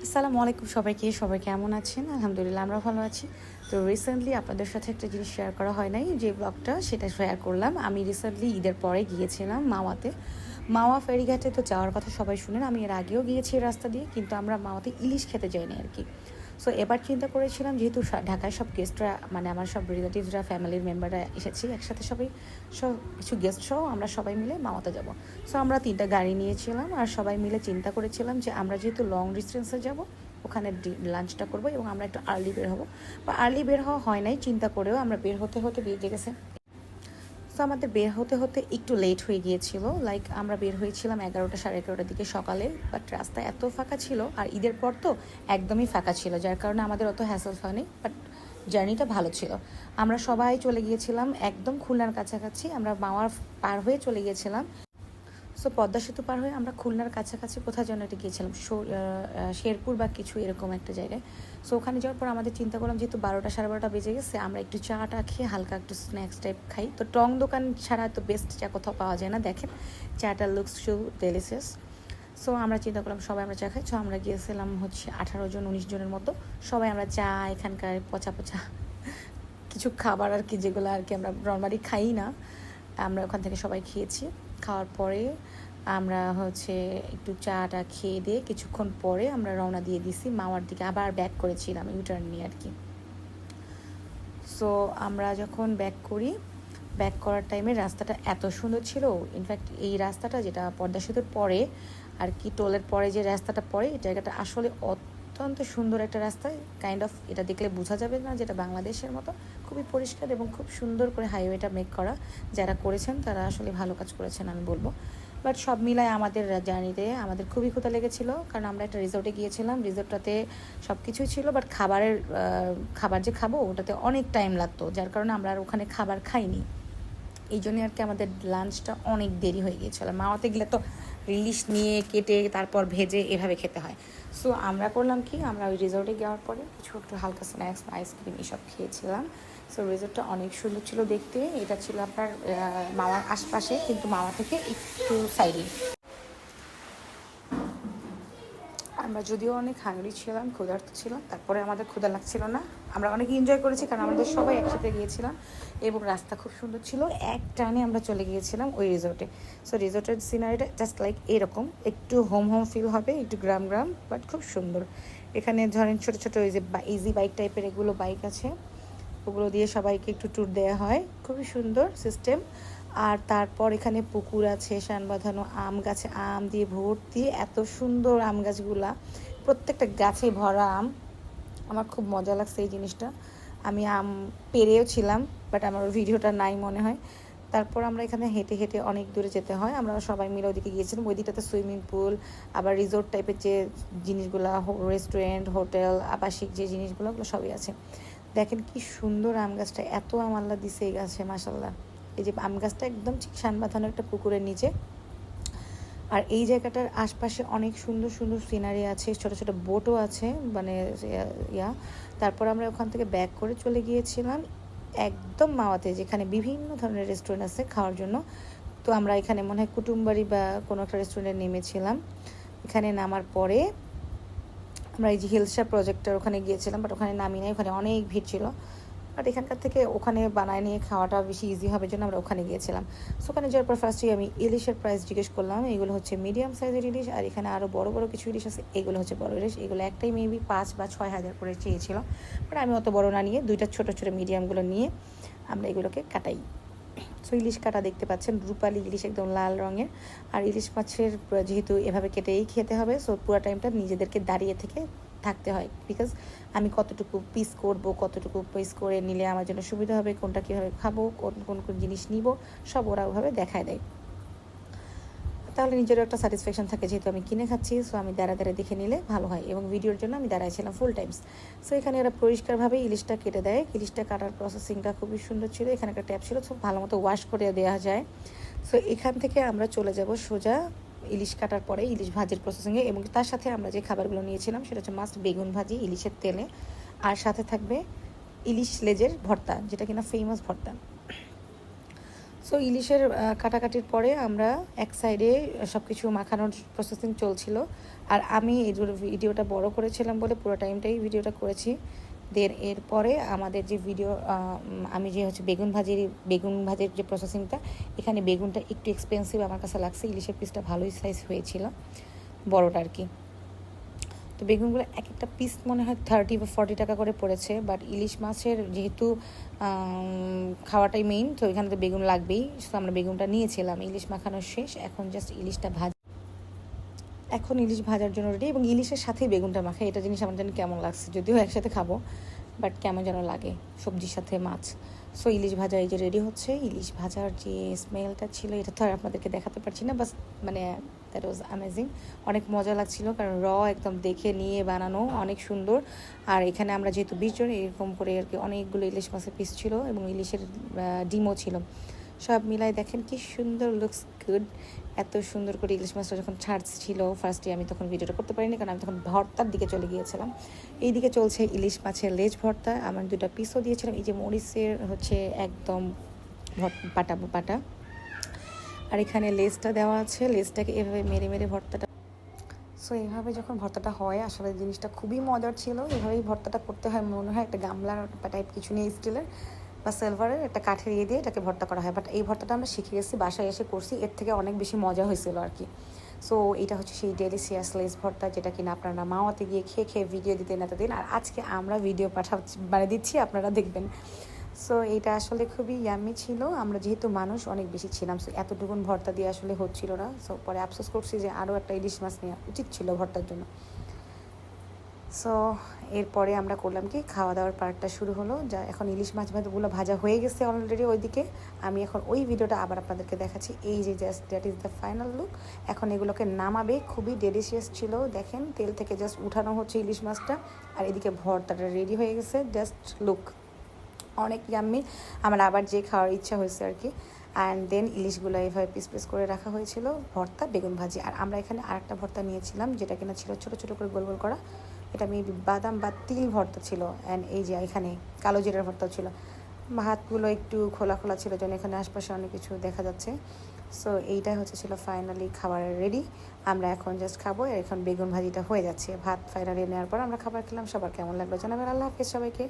আসসালামু আলাইকুম সবাইকে। সবাই কেমন আছেন? আলহামদুলিল্লাহ আমরা ভালো আছি। তো রিসেন্টলি আপনাদের সাথে একটা জিনিস শেয়ার করা হয় নাই, যে ব্লগটা সেটা শেয়ার করলাম। আমি রিসেন্টলি ঈদের পরে গিয়েছিলাম মাওয়াতে। মাওয়া ফেরিঘাটে তো যাওয়ার কথা সবাই শুনেন। আমি এর আগেও গিয়েছি এই রাস্তা দিয়ে, কিন্তু আমরা মাওয়াতে ইলিশ খেতে যাইনি আর কি। সো এবার চিন্তা করেছিলাম, যেহেতু ঢাকায় সব গেস্টরা, মানে আমার সব রিলেটিভসরা, ফ্যামিলির মেম্বাররা এসেছি একসাথে, সবাই সব কিছু গেস্ট সহ আমরা সবাই মিলে মাওয়াতে যাব। সো আমরা 3টা গাড়ি নিয়েছিলাম আর সবাই মিলে চিন্তা করেছিলাম যে আমরা যেহেতু লং ডিস্টেন্সে যাব, ওখানে লাঞ্চটা করবো এবং আমরা একটু আর্লি বের হবো। বা আর্লি বের হওয়া হয় নাই চিন্তা করেও, আমরা বের হতে হতে বেজে গেছে। সো আমাদের বের হতে হতে একটু লেট হয়ে গিয়েছিল। লাইক আমরা বের হয়েছিলাম 11টা সাড়ে 11টার দিকে সকালে, বাট রাস্তা এত ফাঁকা ছিল, আর ঈদের পর তো একদমই ফাঁকা ছিল, যার কারণে আমাদের অত হ্যাসেল হয়নি। বাট জার্নিটা ভালো ছিল। আমরা সবাই চলে গিয়েছিলাম একদম খুলনার কাছাকাছি, আমরা মাওয়ার পার হয়ে চলে গিয়েছিলাম। সো পদ্মা সেতু পার হয়ে আমরা খুলনার কাছাকাছি কোথায় যেন এটা গিয়েছিলাম, শেরপুর বা কিছু এরকম একটা জায়গায়। সো ওখানে যাওয়ার পর আমাদের চিন্তা করলাম, যেহেতু 12টা সাড়ে 12টা বেজে গেছে, আমরা একটু চাটা খেয়ে হালকা একটু স্ন্যাক্স টাইপ খাই। তো টং দোকান ছাড়া তো বেস্ট চা কোথাও পাওয়া যায় না। দেখেন চাটা লুকস সো ডেলিশিয়াস। সো আমরা চিন্তা করলাম সবাই আমরা চা খাই। সো আমরা গিয়েছিলাম হচ্ছে 18 জন 19 জনের মতো। সবাই আমরা চা, এখানকার পচা পচা কিছু খাবার আর কি, যেগুলো আর কি আমরা নর্মালি খাই না, আমরা ওখান থেকে সবাই খেয়েছি। খাওয়ার পরে আমরা হচ্ছে একটু চাটা খেয়ে দিয়ে কিছুক্ষণ পরে আমরা রওনা দিয়ে দিছি মাওয়ার দিকে, আবার ব্যাক করেছিলাম ইউটার্ন নিয়ে আর কি। সো আমরা যখন ব্যাক করার টাইমে রাস্তাটা এত সুন্দর ছিল। ইনফ্যাক্ট এই রাস্তাটা, যেটা পদ্মা সেতুর পরে আর কি, টোলের পরে যে রাস্তাটা পড়ে, এই জায়গাটা আসলে অত্যন্ত সুন্দর একটা রাস্তা। কাইন্ড অফ এটা দেখলে বোঝা যাবে না যেটা বাংলাদেশের মতো। খুবই পরিষ্কার এবং খুব সুন্দর করে হাইওয়েটা মেক করা। যারা করেছেন তারা আসলে ভালো কাজ করেছেন আমি বলবো। বাট সব মিলায় আমাদের জার্নিতে আমাদের খুবই ক্ষুধা লেগেছিলো, কারণ আমরা একটা রিসোর্টে গিয়েছিলাম। রিসোর্টটাতে সব কিছুই ছিল, বাট খাবার যে খাবো ওটাতে অনেক টাইম লাগতো, যার কারণে আমরা আর ওখানে খাবার খাইনি। এই জন্যই আর কি আমাদের লাঞ্চটা অনেক দেরি হয়ে গিয়েছিলো। মাওয়াতে গেলে তো ইলিশ নিয়ে কেটে তারপর ভেজে এভাবে খেতে হয়। সো আমরা করলাম কি, আমরা ওই রিসোর্টে যাওয়ার পরে কিছু একটু হালকা স্ন্যাক্স, আইসক্রিম এসব খেয়েছিলাম। সো রিসোর্টটা অনেক সুন্দর ছিল দেখতে। এটা ছিল আপনার মাওয়ার আশপাশে, কিন্তু মাওয়া থেকে একটু সাইডে। আমরা যদিও অনেক হাংরি ছিলাম, ক্ষুধার্ত ছিলাম, তারপরে আমাদের ক্ষুধা লাগছিল না। আমরা অনেক এনজয় করেছি, কারণ আমাদের সবাই একসাথে গিয়েছিলাম এবং রাস্তা খুব সুন্দর ছিল। এক টানে আমরা চলে গিয়েছিলাম ওই রিসোর্টে। সো রিসোর্টের সিনারিটা জাস্ট লাইক এরকম, একটু হোম হোম ফিল হবে, একটু গ্রাম গ্রাম, বাট খুব সুন্দর। এখানে ধরেন ছোটো ছোটো ওই যে ইজি বাইক টাইপের এগুলো বাইক আছে, ওগুলো দিয়ে সবাইকে একটু ট্যুর দেওয়া হয়। খুবই সুন্দর সিস্টেম। আর তারপর এখানে পুকুর আছে, শান বাঁধানো, আম গাছে আম দিয়ে ভর্তি, এত সুন্দর আম গাছগুলা, প্রত্যেকটা গাছে ভরা আম। আমার খুব মজা লাগছে এই জিনিসটা। আমি আম পেরেও ছিলাম, বাট আমার ভিডিওটা নাই মনে হয়। তারপর আমরা এখানে হেঁটে হেঁটে অনেক দূরে যেতে হয়। আমরা সবাই মিলে ওইদিকে গিয়েছিলাম। ওই দিকটাতে সুইমিং পুল, আবার রিসোর্ট টাইপের যে জিনিসগুলো, রেস্টুরেন্ট, হোটেল, আবাসিক যে জিনিসগুলো, ওগুলো সবই আছে। দেখেন কি সুন্দর আম গাছটা, এত আম আল্লাহ দিছে এই গাছে, মাসাল্লাহ। এই যে আম গাছটা একদম ঠিক শান বাঁধানো একটা পুকুরের নিচে। আর এই জায়গাটার আশপাশে অনেক সুন্দর সুন্দর সিনারি আছে, ছোট ছোট বোটও আছে, মানে ইয়া। তারপর আমরা ওখান থেকে ব্যাক করে চলে গিয়েছিলাম একদম মাওয়াতে, যেখানে বিভিন্ন ধরনের রেস্টুরেন্ট আছে খাওয়ার জন্য। তো আমরা এখানে মনে হয় কুটুমবাড়ি বা কোনো একটা রেস্টুরেন্টে নেমেছিলাম। এখানে নামার পরে আমরা এই যে হিলসা প্রজেক্টের ওখানে গিয়েছিলাম, বাট ওখানে নামি নাই, ওখানে অনেক ভিড় ছিল। বাট এখানকার থেকে ওখানে বানায় নিয়ে খাওয়াটা বেশি ইজি হবে জন্য আমরা ওখানে গিয়েছিলাম। সো ওখানে যাওয়ার পর ফার্স্টেই আমি ইলিশের প্রাইস জিজ্ঞেস করলাম। এগুলো হচ্ছে মিডিয়াম সাইজের ইলিশ, আর এখানে আরও বড় বড় কিছু ইলিশ আছে, এগুলো হচ্ছে বড় ইলিশ। এগুলো একটাই মেবি 5 বা 6 হাজার করে চেয়েছিল, বাট আমি অত বড় না নিয়ে দুইটা ছোটো ছোটো মিডিয়ামগুলো নিয়ে আমরা এগুলোকে কাটাই। সো ইলিশ কাটা দেখতে পাচ্ছেন, রূপালি ইলিশ, একদম লাল রঙের। আর ইলিশ মাছের যেহেতু এভাবে কেটেই খেতে হবে, সো পুরো টাইমটা নিজেদেরকে দাঁড়িয়ে থেকে থাকতে হয়, বিকজ আমি কতটুকু পিস করব, কতটুকু পিস করে নিলে আমার জন্য সুবিধা হবে, কোনটা কীভাবে খাবো, কোন কোন কোন জিনিস নিব, সব ওরা ওভাবে দেখায় দেয়। তাহলে নিজেরও একটা স্যাটিসফ্যাকশন থাকে, যেহেতু আমি কিনে খাচ্ছি। সো আমি দাঁড়া দেখে নিলে ভালো হয়, এবং ভিডিওর জন্য আমি দাঁড়াইছিলাম ফুল টাইমস। সো এখানে ওরা পরিষ্কারভাবে ইলিশটা কেটে দেয়। ইলিশটা কাটার প্রসেসিংটা খুবই সুন্দর ছিল। এখানে একটা ট্যাপ ছিল, খুব ভালো মতো ওয়াশ করে দেওয়া যায়। সো এখান থেকে আমরা চলে যাব সোজা ইলিশ কাটার পরে ইলিশ ভাজির প্রসেসিংয়ে, এবং তার সাথে আমরা যে খাবারগুলো নিয়েছিলাম সেটা হচ্ছে মাস্ট বেগুন ভাজি ইলিশের তেলে, আর সাথে থাকবে ইলিশ লেজের ভর্তা, যেটা কিনা ফেমাস ভর্তা। সো ইলিশের কাটাকাটির পরে আমরা এক সাইডে সব কিছু মাখানোর প্রসেসিং চলছিল, আর আমি এই ভিডিওটা বড় করেছিলাম বলে পুরো টাইমটাই ভিডিওটা করেছি। দেন এরপরে আমাদের যে ভিডিও আমি যে হচ্ছে বেগুন ভাজির যে প্রসেসিংটা, এখানে বেগুনটা একটু এক্সপেন্সিভ আমার কাছে লাগছে। ইলিশের পিসটা ভালোই সাইজ হয়েছিল, বড়টা আর কি। তো বেগুনগুলো এক একটা পিস মনে হয় 30 বা 40 টাকা করে পড়েছে। বাট ইলিশ মাছের যেহেতু খাওয়াটাই মেইন, তো এখানে তো বেগুন লাগবেই। তো আমরা বেগুনটা নিয়েছিলাম। ইলিশ মাখানো শেষ, এখন জাস্ট এখন ইলিশ ভাজার জন্য রেডি। এবং ইলিশের সাথেই বেগুনটা মাখা, এটা জিনিস আমার জানি কেমন লাগছে, যদিও একসাথে খাবো, বাট কেমন যেন লাগে সবজির সাথে মাছ। সো ইলিশ ভাজা এই যে রেডি হচ্ছে। ইলিশ ভাজার যে স্মেলটা ছিল, এটা তো আর আপনাদেরকে দেখাতে পারছি না, বাস মানে দ্যাট ওয়াজ অ্যামেজিং। অনেক মজা লাগছিল, কারণ একদম দেখে নিয়ে বানানো, অনেক সুন্দর। আর এখানে আমরা যেহেতু 20 জন, এরকম করে আর কি অনেকগুলো ইলিশ মাছের পিস ছিল এবং ইলিশের ডিমও ছিল। সব মিলাই দেখেন কি সুন্দর, লুকস গুড। এত সুন্দর করে ইলিশ মাছটা যখন ছাড়ছিল ফার্স্টে, আমি তখন ভিডিওটা করতে পারিনি, কারণ আমি তখন ভর্তার দিকে চলে গিয়েছিলাম। এইদিকে চলছে ইলিশ মাছের লেজ ভর্তা। আমার 2টা পিসও দিয়েছিলাম, এই যে মরিচের হচ্ছে একদম পাটা। আর এখানে লেজটা দেওয়া আছে, লেজটাকে এভাবে মেরে মেরে ভর্তাটা। সো এইভাবে যখন ভর্তাটা হয়, আসলে জিনিসটা খুবই মজার ছিল। এভাবেই ভর্তাটা করতে হয় মনে হয়, একটা গামলার টাইপ কিছু নিয়ে স্টিলের বা সিলভারের একটা কাঠের দিয়ে এটাকে ভর্তা করা হয়। বাট এই ভর্তাটা আমরা শিখে গেছি, বাসায় এসে করছি, এর থেকে অনেক বেশি মজা হয়েছিল আর কি। সো এটা হচ্ছে সেই ডেলিশিয়াস লেস ভর্তা, যেটা কিনা আপনারা মাওয়াতে গিয়ে খেয়ে ভিডিও দিতেন এতদিন, আর আজকে আমরা ভিডিও দিচ্ছি, আপনারা দেখবেন। সো এটা আসলে খুবই ইয়াম্মি ছিল। আমরা যেহেতু মানুষ অনেক বেশি ছিলাম, সো এতটুকুন ভর্তা দিয়ে আসলে হচ্ছিল না। সো পরে আফসোস করছি যে আরও একটা ইলিশ মাছ নেওয়া উচিত ছিল ভর্তার জন্য। সো এরপরে আমরা করলাম কি, খাওয়া দাওয়ার পার্টটা শুরু হলো। যা এখন ইলিশ মাছ ভাতগুলো ভাজা হয়ে গেছে অলরেডি ওইদিকে। আমি এখন ওই ভিডিওটা আবার আপনাদেরকে দেখাচ্ছি। এই যে just that is the final look. এখন এগুলোকে নামাবে, খুবই ডেলিশিয়াস ছিল। দেখেন তেল থেকে জাস্ট উঠানো হচ্ছে ইলিশ মাছটা, আর এদিকে ভর্তাটা রেডি হয়ে গেছে। জাস্ট লুক, অনেক ইয়াম্মি। আমার আবার যে খাওয়ার ইচ্ছা হয়েছে আর কি। অ্যান্ড দেন ইলিশগুলো এইভাবে পিস পিস করে রাখা হয়েছিল, ভর্তা, বেগুন ভাজি। আর আমরা এখানে আরেকটা ভর্তা নিয়েছিলাম, যেটা কিনা ছিল ছোটো ছোটো করে গোল গোল করা। এটা মেবি বাদাম বা তিল ভর্তা ছিল। অ্যান্ড এই যে এখানে কালো জিরার ভর্তাও ছিল। হাতগুলো একটু খোলা খোলা ছিল, যেন এখানে আশপাশে অনেক কিছু দেখা যাচ্ছে। সো এইটাই ছিল ফাইনালি খাবার রেডি। আমরা এখন জাস্ট খাবো। এখন বেগুন ভাজিটা হয়ে যাচ্ছে। ভাত ফাইনালি নেওয়ার পর আমরা খাবার খেলাম। সবার কেমন লাগলো জানাবেন। আল্লাহ হাফেজ সবাইকে।